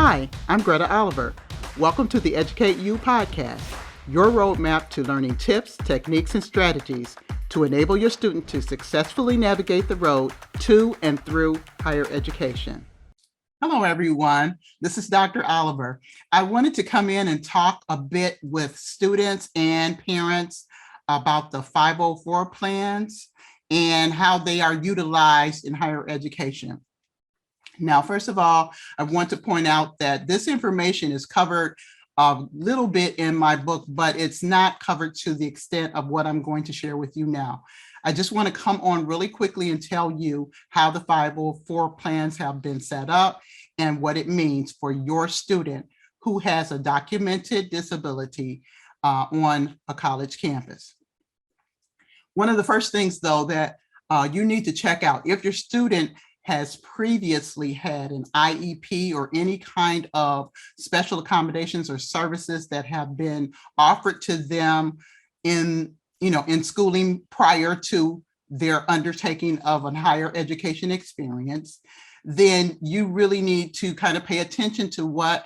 Hi, I'm Greta Oliver. Welcome to the Educate You podcast, your roadmap to learning tips, techniques, and strategies to enable your student to successfully navigate the road to and through higher education. Hello, everyone. This is Dr. Oliver. I wanted to come in and talk a bit with students and parents about the 504 plans and how they are utilized in higher education. Now, first of all, I want to point out that this information is covered a little bit in my book, but it's not covered to the extent of what I'm going to share with you now. I just want to come on really quickly and tell you how the 504 plans have been set up and what it means for your student who has a documented disability on a college campus. One of the first things, though, that you need to check out, if your student has previously had an IEP or any kind of special accommodations or services that have been offered to them in schooling prior to their undertaking of a higher education experience, then you really need to kind of pay attention to what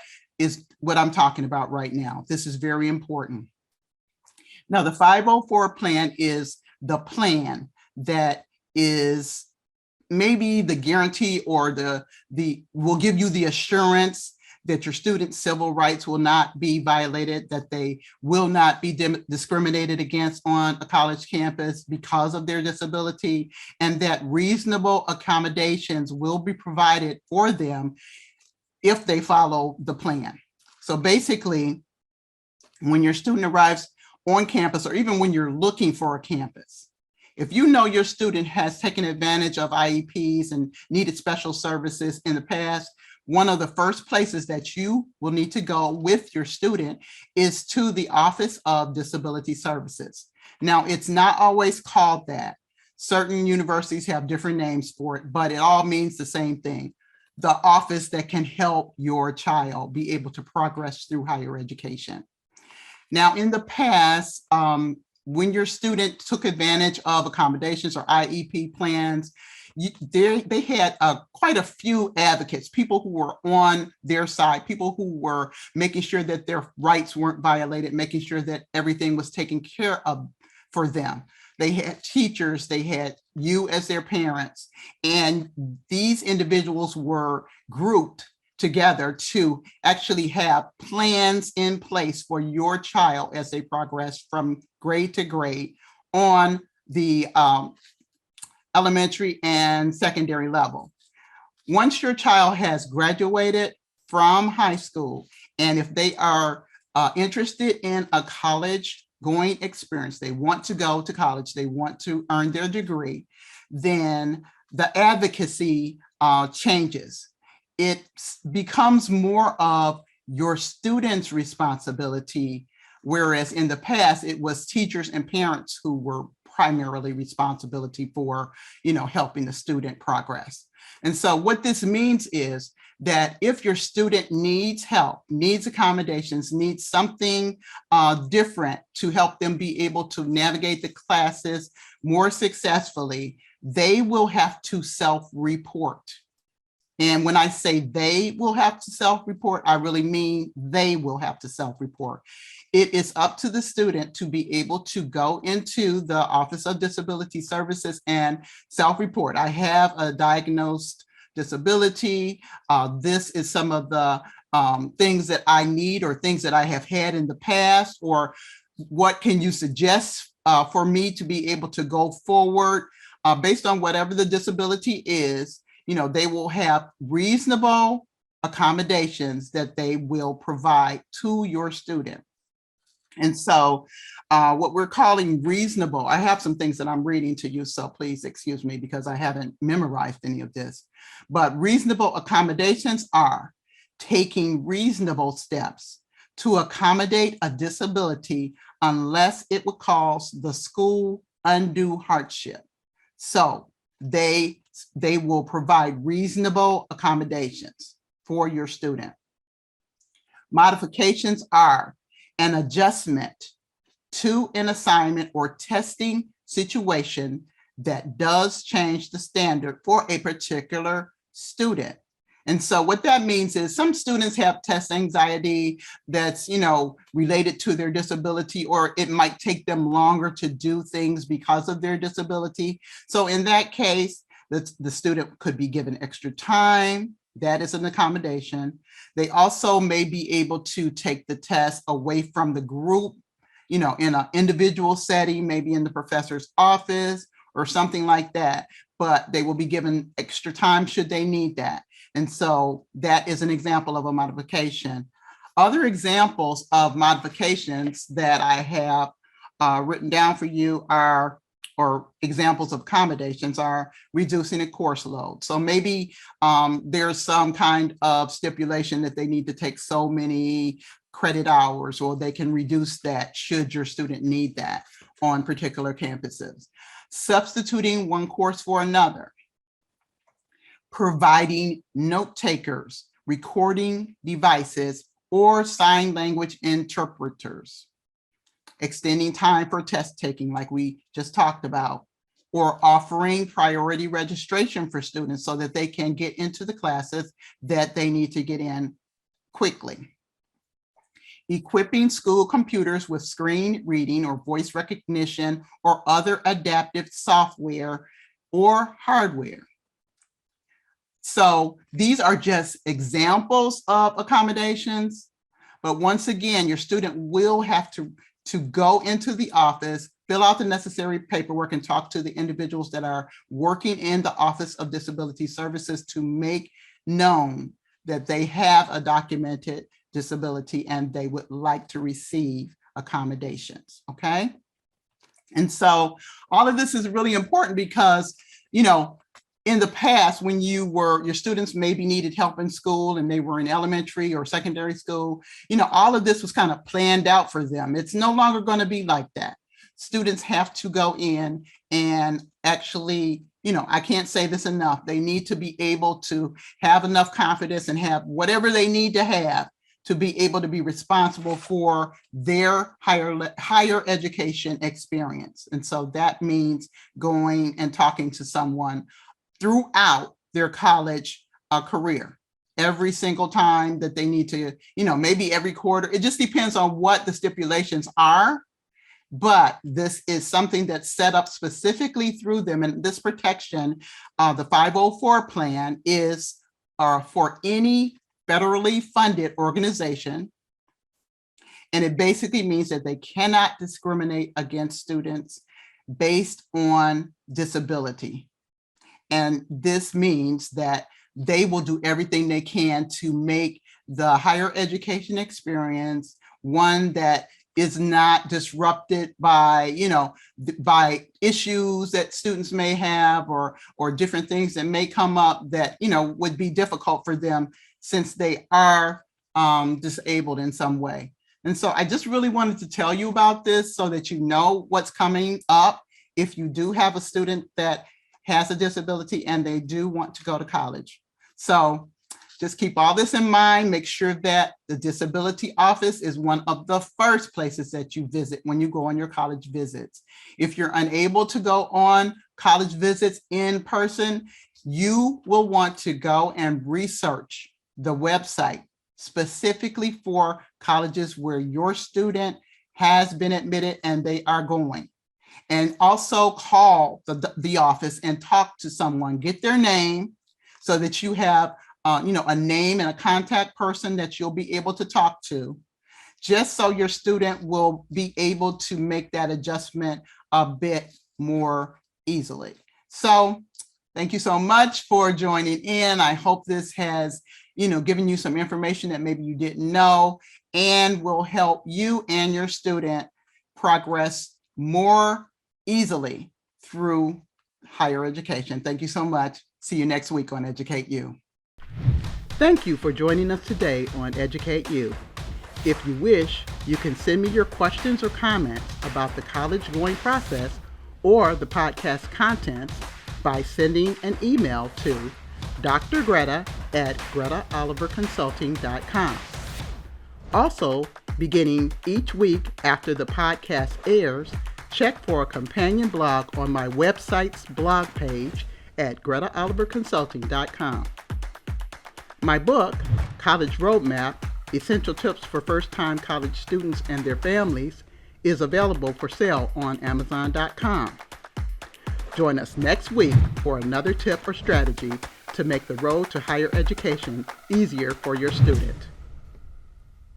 I'm talking about right now. This is very important. Now, the 504 plan is the plan that is maybe the guarantee or the will give you the assurance that your students' civil rights will not be violated, that they will not be discriminated against on a college campus because of their disability, and that reasonable accommodations will be provided for them if they follow the plan. So basically, when your student arrives on campus, or even when you're looking for a campus, if you know your student has taken advantage of IEPs and needed special services in the past, one of the first places that you will need to go with your student is to the Office of Disability Services. Now, it's not always called that. Certain universities have different names for it, but it all means the same thing. The office that can help your child be able to progress through higher education. Now, in the past, when your student took advantage of accommodations or IEP plans, they had quite a few advocates, people who were on their side, people who were making sure that their rights weren't violated, making sure that everything was taken care of for them. They had teachers, they had you as their parents, and these individuals were grouped together to actually have plans in place for your child as they progress from grade to grade on the elementary and secondary level. Once your child has graduated from high school, and if they are interested in a college going experience, they want to go to college, they want to earn their degree, then the advocacy changes. It becomes more of your students' responsibility, whereas in the past, it was teachers and parents who were primarily responsibility for, helping the student progress. And so what this means is that if your student needs help, needs accommodations, needs something different to help them be able to navigate the classes more successfully, they will have to self-report. And when I say they will have to self-report, I really mean they will have to self-report. It is up to the student to be able to go into the Office of Disability Services and self-report. I have a diagnosed disability. This is some of the things that I need or things that I have had in the past, or what can you suggest for me to be able to go forward based on whatever the disability is. They will have reasonable accommodations that they will provide to your student. And so what we're calling reasonable, I have some things that I'm reading to you, so please excuse me because I haven't memorized any of this. But reasonable accommodations are taking reasonable steps to accommodate a disability unless it would cause the school undue hardship. So they will provide reasonable accommodations for your student. Modifications are an adjustment to an assignment or testing situation that does change the standard for a particular student. And so what that means is some students have test anxiety that's, related to their disability, or it might take them longer to do things because of their disability. So in that case, the student could be given extra time. That is an accommodation. They also may be able to take the test away from the group, in an individual setting, maybe in the professor's office or something like that, but they will be given extra time should they need that. And so that is an example of a modification. Other examples of modifications that I have written down for you are, or examples of accommodations are reducing a course load. So maybe there's some kind of stipulation that they need to take so many credit hours, or they can reduce that should your student need that on particular campuses. Substituting one course for another. Providing note takers, recording devices, or sign language interpreters. Extending time for test taking, like we just talked about, or offering priority registration for students so that they can get into the classes that they need to get in quickly. Equipping school computers with screen reading or voice recognition or other adaptive software or hardware. So these are just examples of accommodations, but once again, your student will have to go into the office, fill out the necessary paperwork, and talk to the individuals that are working in the Office of Disability Services to make known that they have a documented disability and they would like to receive accommodations, okay? And so all of this is really important because, in the past, when your students maybe needed help in school and they were in elementary or secondary school, all of this was kind of planned out for them. It's no longer going to be like that. Students have to go in and actually, I can't say this enough, they need to be able to have enough confidence and have whatever they need to have to be able to be responsible for their higher education experience. And so that means going and talking to someone throughout their college career, every single time that they need to, maybe every quarter. It just depends on what the stipulations are. But this is something that's set up specifically through them. And this protection, the 504 plan, is for any federally funded organization. And it basically means that they cannot discriminate against students based on disability. And this means that they will do everything they can to make the higher education experience one that is not disrupted by, by issues that students may have or different things that may come up that, would be difficult for them since they are disabled in some way. And so I just really wanted to tell you about this so that you know what's coming up if you do have a student that has a disability and they do want to go to college. So just keep all this in mind. Make sure that the disability office is one of the first places that you visit when you go on your college visits. If you're unable to go on college visits in person, you will want to go and research the website specifically for colleges where your student has been admitted and they are going. And also call the office and talk to someone, get their name so that you have a name and a contact person that you'll be able to talk to, just so your student will be able to make that adjustment a bit more easily. So thank you so much for joining in. I hope this has, given you some information that maybe you didn't know and will help you and your student progress more easily through higher education. Thank you so much. See you next week on Educate You. Thank you for joining us today on Educate You. If you wish, you can send me your questions or comments about the college going process or the podcast contents by sending an email to Dr. Greta at gretaoliverconsulting.com. Also, beginning each week after the podcast airs, check for a companion blog on my website's blog page at gretaoliverconsulting.com. My book, College Roadmap, Essential Tips for First-Time College Students and Their Families, is available for sale on Amazon.com. Join us next week for another tip or strategy to make the road to higher education easier for your student.